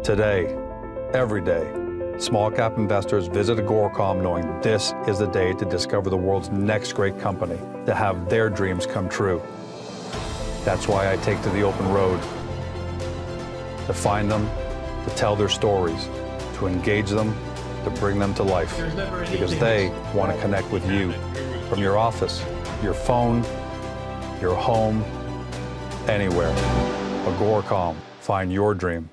Today, every day, small cap investors visit Agoracom knowing this is the day to discover the world's next great company, to have their dreams come true. That's why I take to the open road, to find them, to tell their stories, to engage them, to bring them to life, because they want to connect with you from your office, your phone, your home, anywhere. Agoracom, find your dream.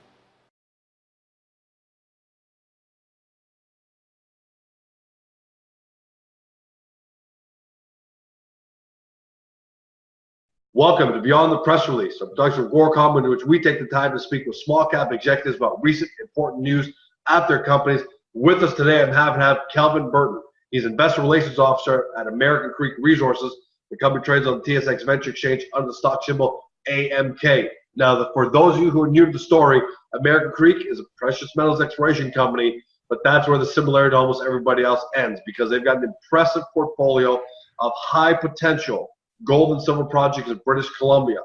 Welcome to Beyond the Press Release, a production of Agoracom, in which we take the time to speak with small cap executives about recent important news at their companies. With us today, I'm happy to have Kelvin Burton. He's Investor Relations Officer at American Creek Resources. The company trades on the TSX Venture Exchange under the stock symbol AMK. Now, for those of you who are new to the story, American Creek is a precious metals exploration company, but that's where the similarity to almost everybody else ends, because they've got an impressive portfolio of high potential gold and silver projects in British Columbia.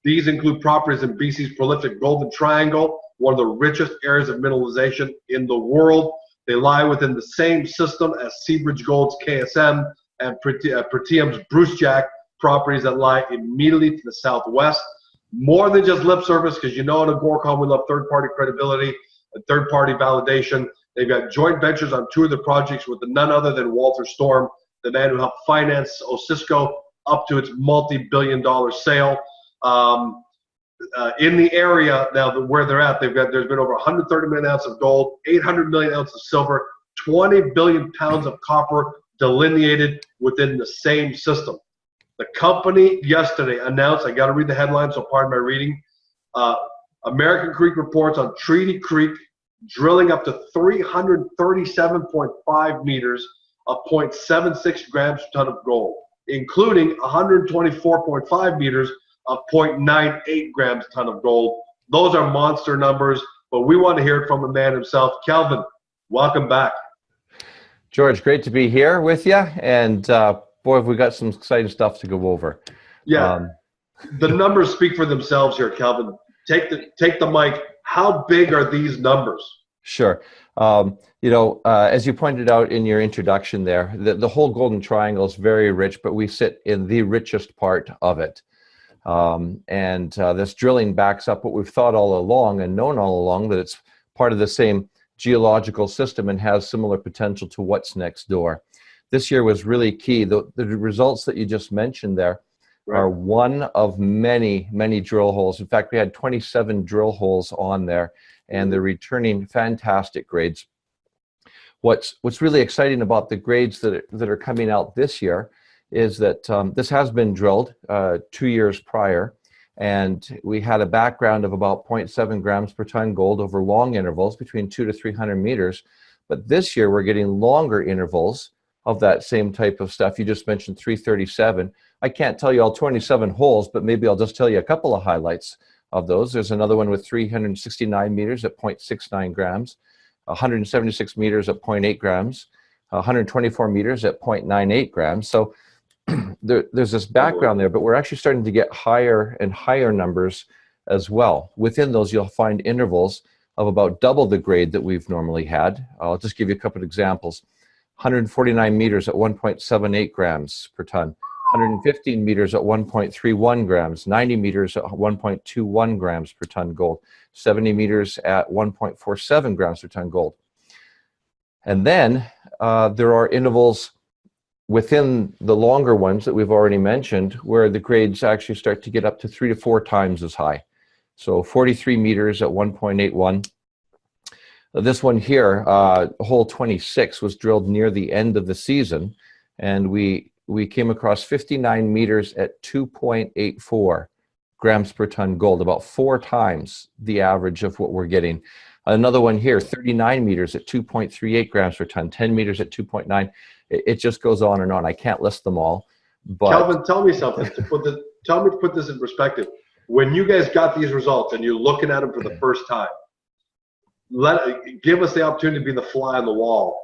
These include properties in BC's prolific Golden Triangle, one of the richest areas of mineralization in the world. They lie within the same system as Seabridge Gold's KSM and Pretium's Brucejack properties that lie immediately to the southwest. More than just lip service, because you know at Agoracom we love third-party credibility and third-party validation. They've got joint ventures on two of the projects with none other than Walter Storm, the man who helped finance Osisko up to its multi-billion-dollar sale. In the area now where they're at, there's been over 130 million ounces of gold, 800 million ounces of silver, 20 billion pounds of copper delineated within the same system. The company yesterday announced, I got to read the headline, so pardon my reading. American Creek reports on Treaty Creek drilling up to 337.5 meters of 0.76 grams per ton of gold, including 124.5 meters of 0.98 grams per ton of gold. Those are monster numbers, but we want to hear it from the man himself. Kelvin, welcome back. George, great to be here with you. And boy, have we got some exciting stuff to go over. Yeah, the numbers speak for themselves here, Kelvin. Take the mic. How big are these numbers? Sure. As you pointed out in your introduction there, the whole Golden Triangle is very rich, but we sit in the richest part of it. This drilling backs up what we've thought all along and known all along, that it's part of the same geological system and has similar potential to what's next door. This year was really key. The results that you just mentioned there are one of many, many drill holes. In fact, we had 27 drill holes on there, and they're returning fantastic grades. What's really exciting about the grades that are coming out this year is that this has been drilled 2 years prior, and we had a background of about 0.7 grams per ton gold over long intervals between 200 to 300 meters. But this year we're getting longer intervals of that same type of stuff. You just mentioned 337. I can't tell you all 27 holes, but maybe I'll just tell you a couple of highlights of those. There's another one with 369 meters at 0.69 grams, 176 meters at 0.8 grams, 124 meters at 0.98 grams. So there's this background there, but we're actually starting to get higher and higher numbers as well. Within those, you'll find intervals of about double the grade that we've normally had. I'll just give you a couple of examples. 149 meters at 1.78 grams per ton, 115 meters at 1.31 grams, 90 meters at 1.21 grams per ton gold, 70 meters at 1.47 grams per ton gold. And then there are intervals within the longer ones that we've already mentioned where the grades actually start to get up to 3 to 4 times as high. So 43 meters at 1.81. This one here, hole 26, was drilled near the end of the season, and we came across 59 meters at 2.84 grams per ton gold, about 4 times the average of what we're getting. Another one here, 39 meters at 2.38 grams per ton, 10 meters at 2.9. It just goes on and on. I can't list them all. But Kelvin, tell me something. To put this in perspective. When you guys got these results and you're looking at them for the first time, give us the opportunity to be the fly on the wall.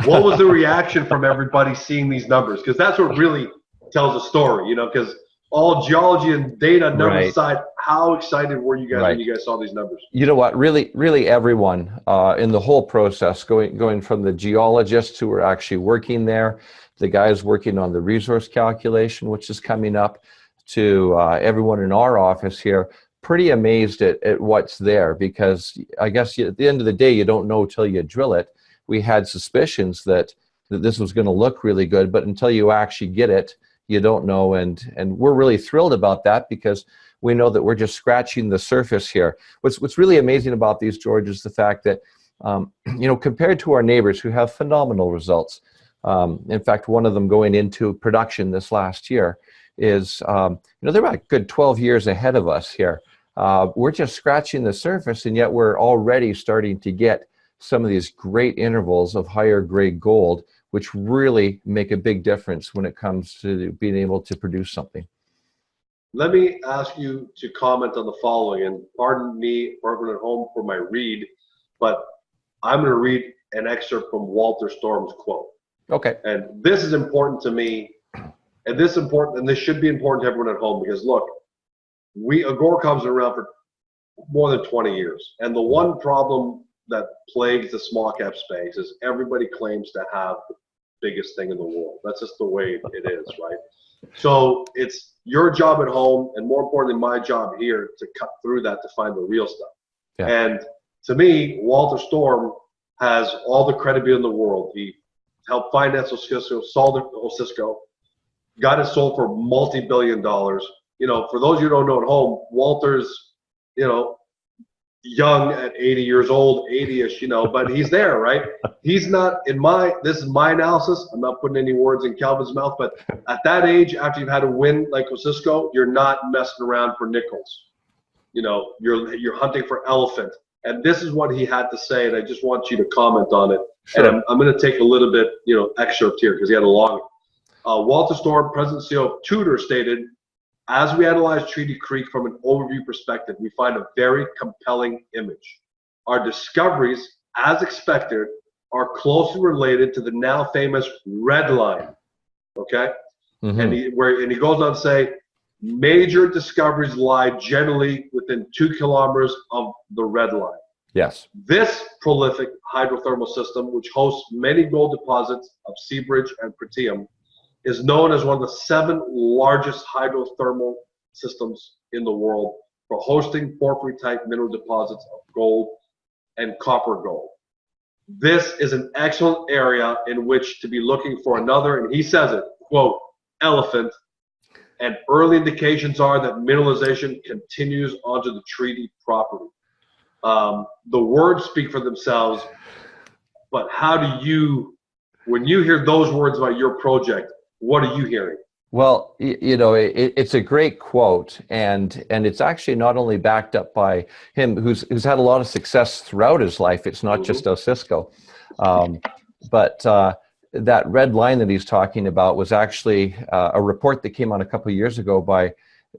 What was the reaction from everybody seeing these numbers? Because that's what really tells a story, because all geology and data numbers Right. aside, how excited were you guys Right. when you guys saw these numbers? You know what? Really, everyone in the whole process, going from the geologists who were actually working there, the guys working on the resource calculation, which is coming up, to everyone in our office here, pretty amazed at what's there, because I guess at the end of the day, you don't know till you drill it. We had suspicions that this was going to look really good, but until you actually get it, you don't know. And we're really thrilled about that, because we know that we're just scratching the surface here. What's really amazing about these, George, is the fact that, you know, compared to our neighbors who have phenomenal results, in fact, one of them going into production this last year is, you know, they're about a good 12 years ahead of us here. We're just scratching the surface, and yet we're already starting to get some of these great intervals of higher grade gold, which really make a big difference when it comes to being able to produce something. Let me ask you to comment on the following, and pardon me for everyone at home for my read, but I'm going to read an excerpt from Walter Storm's quote. Okay. And this is important to me, and this should be important to everyone at home, because look, Agoracom's been around for more than 20 years, and the one problem that plagues the small cap space is everybody claims to have the biggest thing in the world. That's just the way it is, right? So it's your job at home, and more importantly, my job here, to cut through that to find the real stuff. Yeah. And to me, Walter Storm has all the credibility in the world. He helped finance Osisko, sold Osisko, got it sold for multi-billion dollars. You know, for those of you who don't know at home, Walter's, you know, young at 80 years old, 80-ish, you know, but he's there, right? He's not, this is my analysis. I'm not putting any words in Calvin's mouth, but at that age, after you've had a win like Osisko, you're not messing around for nickels. You know, you're hunting for elephant. And this is what he had to say, and I just want you to comment on it. Sure. And I'm going to take a little bit, you know, excerpt here, because he had a long. Walter Storm, President and CEO of Tudor, stated, "As we analyze Treaty Creek from an overview perspective, we find a very compelling image. Our discoveries, as expected, are closely related to the now famous red line." Okay? Mm-hmm. And he goes on to say, major discoveries lie generally within 2 kilometers of the red line. Yes. This prolific hydrothermal system, which hosts many gold deposits of Seabridge and Pretium, is known as one of the 7 largest hydrothermal systems in the world for hosting porphyry-type mineral deposits of gold and copper gold. This is an excellent area in which to be looking for another, and he says it, quote, elephant, and early indications are that mineralization continues onto the treaty property. The words speak for themselves, but how do you, when you hear those words about your project, what are you hearing? Well, you know, it's a great quote, and it's actually not only backed up by him, who's had a lot of success throughout his life. It's not just Osisko, but that red line that he's talking about was actually a report that came out a couple of years ago by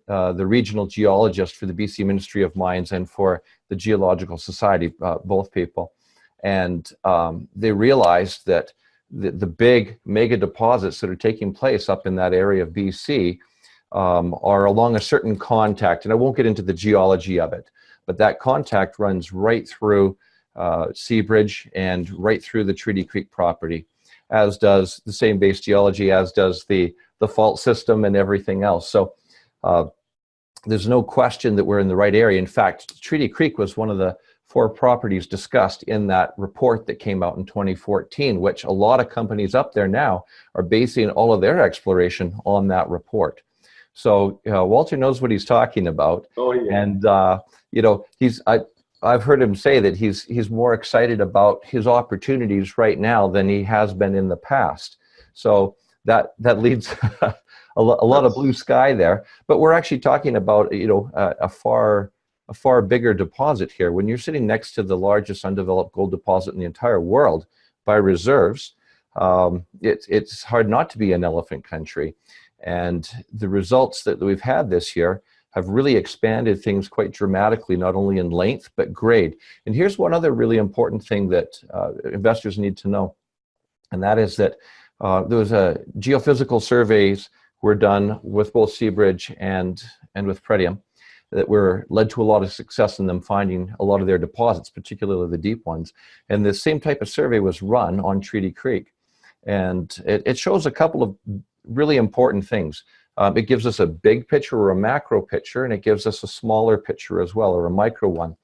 the regional geologist for the BC Ministry of Mines and for the Geological Society, both people, and they realized that the big mega deposits that are taking place up in that area of BC are along a certain contact, and I won't get into the geology of it, but that contact runs right through Seabridge and right through the Treaty Creek property, as does the same base geology, as does the fault system and everything else. So there's no question that we're in the right area. In fact, Treaty Creek was one of the 4 properties discussed in that report that came out in 2014, which a lot of companies up there now are basing all of their exploration on that report. So Walter knows what he's talking about. Oh, yeah. And you know, I've heard him say that he's more excited about his opportunities right now than he has been in the past. So that leads a lot of blue sky there. But we're actually talking about, you know, a far bigger deposit here. When you're sitting next to the largest undeveloped gold deposit in the entire world by reserves, it's hard not to be an elephant country. And the results that we've had this year have really expanded things quite dramatically, not only in length, but grade. And here's one other really important thing that investors need to know, and that is that there was a geophysical surveys were done with both Seabridge and with Pretium that were led to a lot of success in them finding a lot of their deposits, particularly the deep ones. And the same type of survey was run on Treaty Creek. And it shows a couple of really important things. It gives us a big picture or a macro picture, and it gives us a smaller picture as well, or a micro one.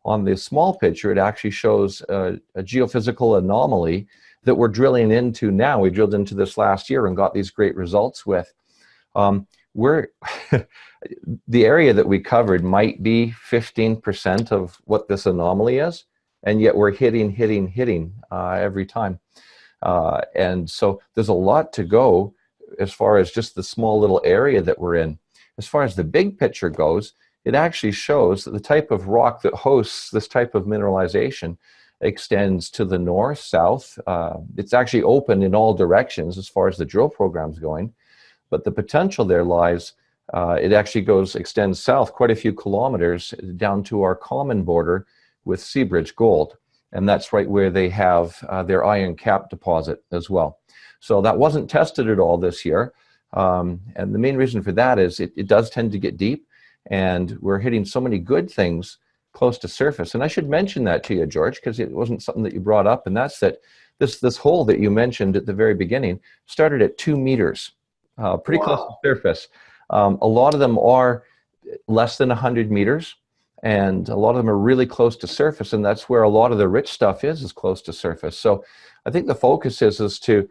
On the small picture, it actually shows a geophysical anomaly that we're drilling into now. We drilled into this last year and got these great results with. The area that we covered might be 15% of what this anomaly is, and yet we're hitting every time. And so there's a lot to go as far as just the small little area that we're in. As far as the big picture goes, it actually shows that the type of rock that hosts this type of mineralization extends to the north, south. It's actually open in all directions as far as the drill program's going, but the potential there lies, it actually extends south quite a few kilometers down to our common border with Seabridge Gold. And that's right where they have their iron cap deposit as well. So that wasn't tested at all this year. And the main reason for that is it does tend to get deep, and we're hitting so many good things close to surface. And I should mention that to you, George, because it wasn't something that you brought up, and that's that this hole that you mentioned at the very beginning started at 2 meters, pretty close to surface. A lot of them are less than 100 meters, and a lot of them are really close to surface, and that's where a lot of the rich stuff is close to surface. So I think the focus is to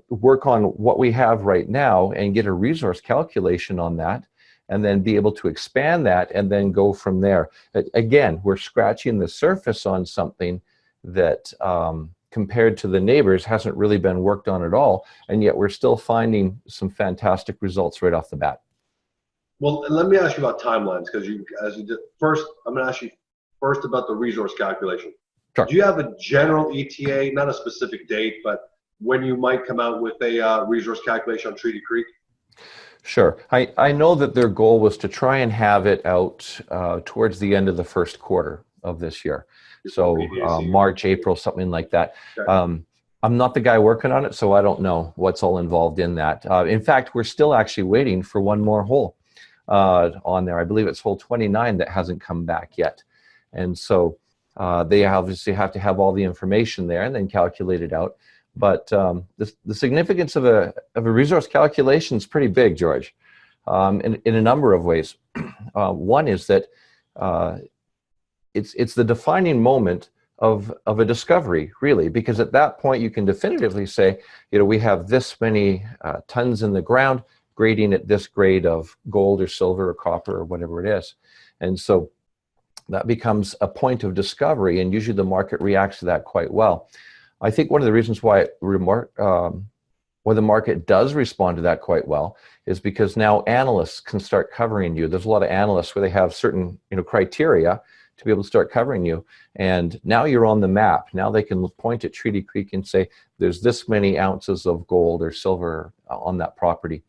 work on what we have right now and get a resource calculation on that, and then be able to expand that and then go from there. Again, we're scratching the surface on something that compared to the neighbors hasn't really been worked on at all, and yet we're still finding some fantastic results right off the bat. Well, let me ask you about timelines, because as you did first, I'm going to ask you first about the resource calculation. Sure. Do you have a general ETA, not a specific date, but when you might come out with a resource calculation on Treaty Creek? Sure. I know that their goal was to try and have it out towards the end of the first quarter of this year. So March, April, something like that. Okay. I'm not the guy working on it, so I don't know what's all involved in that. In fact, we're still actually waiting for one more hole on there. I believe it's hole 29 that hasn't come back yet. And so they obviously have to have all the information there and then calculate it out. But the significance of a resource calculation is pretty big, George, in a number of ways. One is that it's the defining moment of a discovery, really, because at that point you can definitively say, we have this many tons in the ground, grading at this grade of gold or silver or copper or whatever it is. And so that becomes a point of discovery, and usually the market reacts to that quite well. I think one of the reasons why the market does respond to that quite well is because now analysts can start covering you. There's a lot of analysts where they have certain criteria to be able to start covering you, and now you're on the map. Now they can point at Treaty Creek and say there's this many ounces of gold or silver on that property.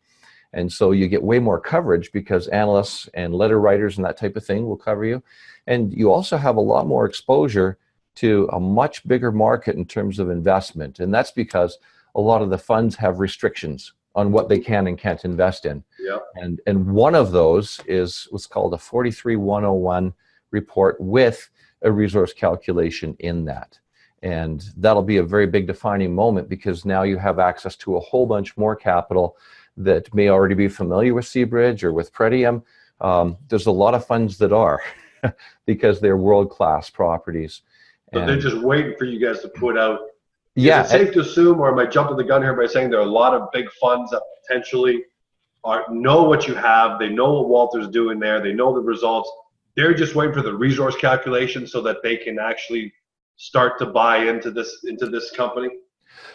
And so you get way more coverage because analysts and letter writers and that type of thing will cover you. And you also have a lot more exposure to a much bigger market in terms of investment. And that's because a lot of the funds have restrictions on what they can and can't invest in. Yep. And one of those is what's called a 43-101 report with a resource calculation in that. And that'll be a very big defining moment, because now you have access to a whole bunch more capital that may already be familiar with Seabridge or with Pretium. There's a lot of funds that are because they're world-class properties. So they're just waiting for you guys to put out. Yeah. Is it safe to assume, or am I jumping the gun here by saying there are a lot of big funds that potentially know what you have, they know what Walter's doing there, they know the results. They're just waiting for the resource calculation so that they can actually start to buy into this company?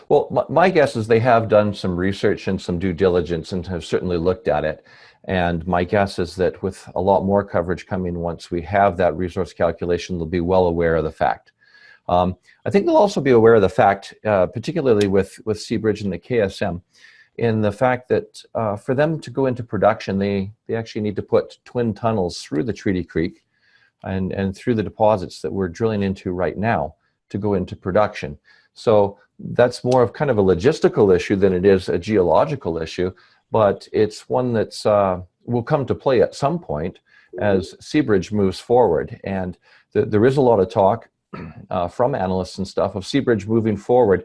Well, my guess is they have done some research and some due diligence and have certainly looked at it. And my guess is that with a lot more coverage coming once we have that resource calculation, they'll be well aware of the fact. I think they'll also be aware of the fact, particularly with Seabridge and the KSM, in the fact that for them to go into production, they actually need to put twin tunnels through the Treaty Creek and through the deposits that we're drilling into right now to go into production. So that's more of kind of a logistical issue than it is a geological issue. but it's one that's will come to play at some point as Seabridge moves forward. And there is a lot of talk from analysts and stuff of Seabridge moving forward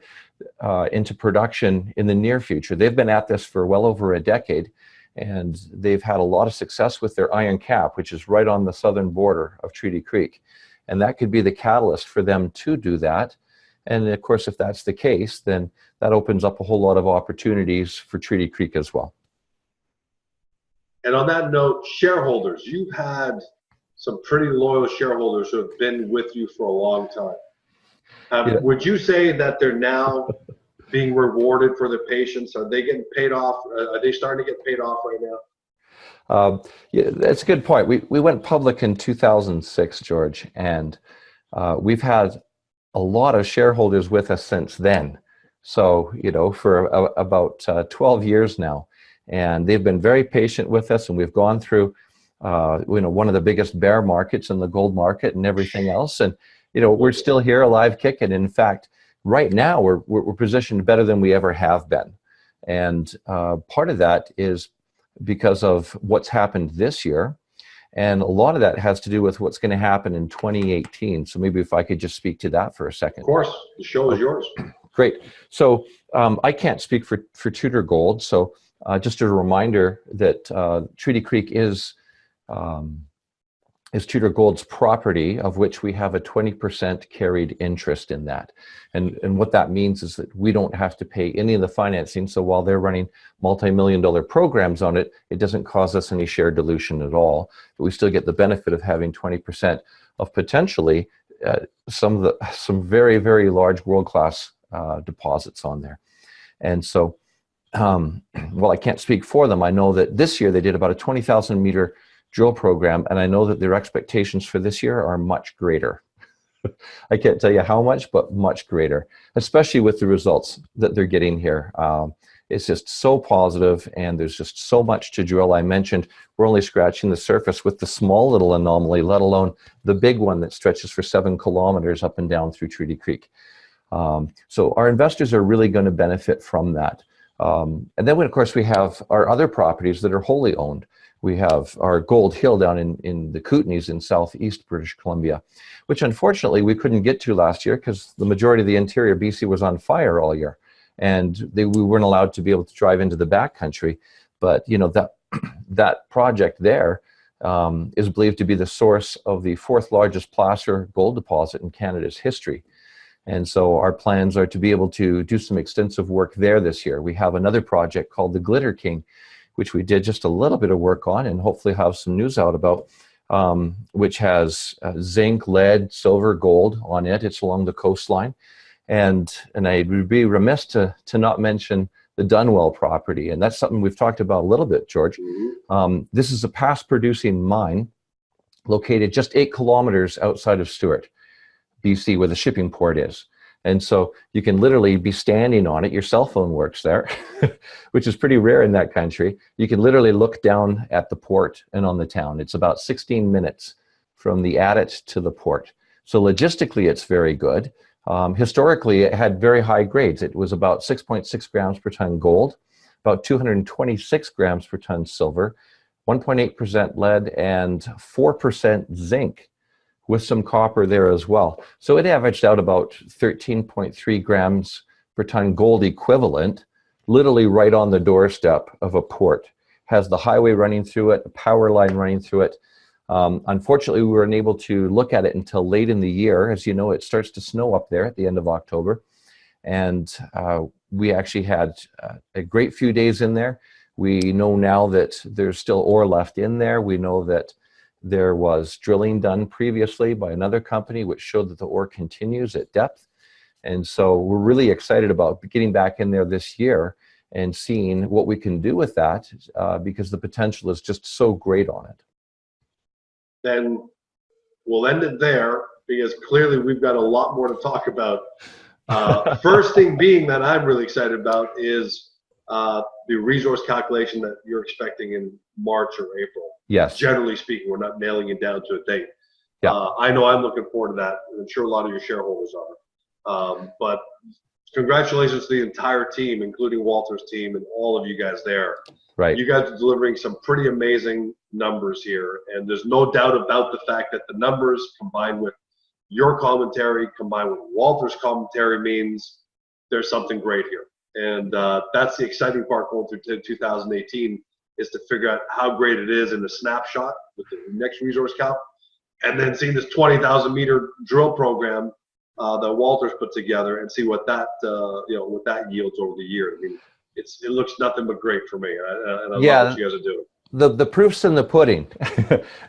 into production in the near future. They've been at this for well over a decade, and they've had a lot of success with their iron cap, which is right on the southern border of Treaty Creek. And that could be the catalyst for them to do that. And of course, if that's the case, then that opens up a whole lot of opportunities for Treaty Creek as well. And on that note, shareholders, you've had some pretty loyal shareholders who have been with you for a long time. Yeah. Would you say that they're now being rewarded for their patience? Are they getting paid off? Are they starting to get paid off right now? Yeah, that's a good point. We went public in 2006, George, and we've had a lot of shareholders with us since then. So, you know, for about 12 years now. And they've been very patient with us, and we've gone through, you know, one of the biggest bear markets in the gold market and everything else. And, you know, we're still here alive kicking. In fact, right now we're positioned better than we ever have been. And part of that is because of what's happened this year. And a lot of that has to do with what's going to happen in 2018. So maybe if I could just speak to that for a second. Of course, the show is yours. Great. So I can't speak for Tudor Gold. So just a reminder that Treaty Creek is Tudor Gold's property, of which we have a 20% carried interest in that. And what that means is that we don't have to pay any of the financing. So while they're running multi-million-dollar programs on it, it doesn't cause us any share dilution at all. But we still get the benefit of having 20% of potentially some very, very large world-class deposits on there. And so well, I can't speak for them. I know that this year they did about a 20,000 meter drill program, and I know that their expectations for this year are much greater. I can't tell you how much, but much greater, especially with the results that they're getting here. It's just so positive, and there's just so much to drill. I mentioned we're only scratching the surface with the small little anomaly, let alone the big one that stretches for 7 kilometers up and down through Treaty Creek. So our investors are really going to benefit from that. And then, of course, we have our other properties that are wholly owned. We have our Gold Hill down in the Kootenays in southeast British Columbia, which unfortunately we couldn't get to last year because the majority of the interior BC was on fire all year. And we weren't allowed to be able to drive into the backcountry. But, you know, that project there is believed to be the source of the 4th largest placer gold deposit in Canada's history. And so our plans are to be able to do some extensive work there this year. We have another project called the Glitter King, which we did just a little bit of work on and hopefully have some news out about, which has zinc, lead, silver, gold on it. It's along the coastline. And I would be remiss to not mention the Dunwell property. And that's something we've talked about a little bit, George. This is a past producing mine located just 8 kilometers outside of Stewart, BC, where the shipping port is. And so you can literally be standing on it. Your cell phone works there, which is pretty rare in that country. You can literally look down at the port and on the town. It's about 16 minutes from the adit to the port. So logistically, it's very good. Historically, it had very high grades. It was about 6.6 grams per ton gold, about 226 grams per ton silver, 1.8% lead, and 4% zinc, with some copper there as well. So it averaged out about 13.3 grams per ton gold equivalent, literally right on the doorstep of a port. Has the highway running through it, a power line running through it. Unfortunately, we weren't able to look at it until late in the year. As you know, it starts to snow up there at the end of October. And we actually had a great few days in there. We know now that there's still ore left in there. We know that there was drilling done previously by another company, which showed that the ore continues at depth. And so we're really excited about getting back in there this year and seeing what we can do with that because the potential is just so great on it. Then we'll end it there because clearly we've got a lot more to talk about. First thing being that I'm really excited about is the resource calculation that you're expecting in March or April. Yes. Generally speaking, we're not nailing it down to a date. Yeah. I know I'm looking forward to that, and I'm sure a lot of your shareholders are. But Congratulations to the entire team, including Walter's team and all of you guys there. Right. You guys are delivering some pretty amazing numbers here, and there's no doubt about the fact that the numbers combined with your commentary, combined with Walter's commentary, means there's something great here. And that's the exciting part going through 2018, is to figure out how great it is in the snapshot with the next resource count, and then seeing this 20,000 meter drill program that Walter's put together, and see what that what that yields over the year. I mean, it looks nothing but great for me, and I love what you guys are doing. The proof's in the pudding,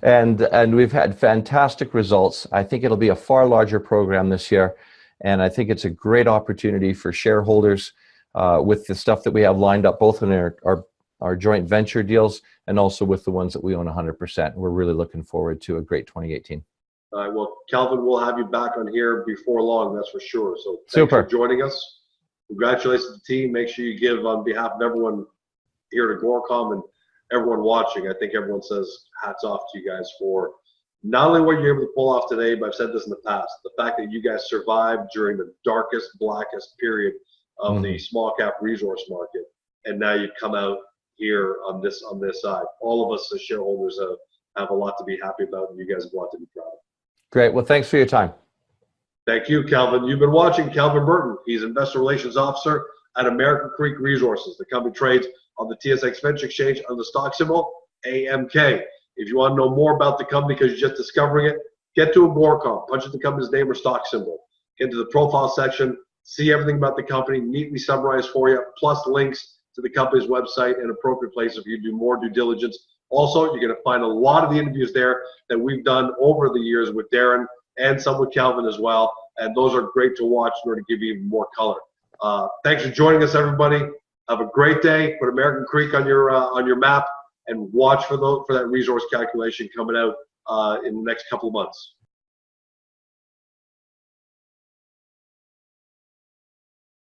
and we've had fantastic results. I think it'll be a far larger program this year, and I think it's a great opportunity for shareholders with the stuff that we have lined up, both in our joint venture deals and also with the ones that we own 100%. We're really looking forward to a great 2018. All right, well, Kelvin, we'll have you back on here before long, that's for sure. So thanks Super. for joining us. Congratulations to the team. Make sure you give, on behalf of everyone here at Agoracom and everyone watching, I think everyone says hats off to you guys for not only what you're able to pull off today, but I've said this in the past, the fact that you guys survived during the darkest, blackest period of the small cap resource market, and now you come out here on this side. All of us as shareholders have a lot to be happy about, and you guys have a lot to be proud of. Great. Well, thanks for your time. Thank you, Kelvin. You've been watching Kelvin Burton. He's Investor Relations Officer at American Creek Resources. The company trades on the TSX Venture Exchange under the stock symbol AMK. If you want to know more about the company because you're just discovering it, get to Agoracom, punch in the company's name or stock symbol, get into the profile section, see everything about the company, neatly summarized for you, plus links to the company's website and appropriate places for you to do more due diligence. Also, you're going to find a lot of the interviews there that we've done over the years with Darren and some with Kelvin as well, and those are great to watch in order to give you even more color. Thanks for joining us, everybody. Have a great day. Put American Creek on your map, and watch for that resource calculation coming out in the next couple of months.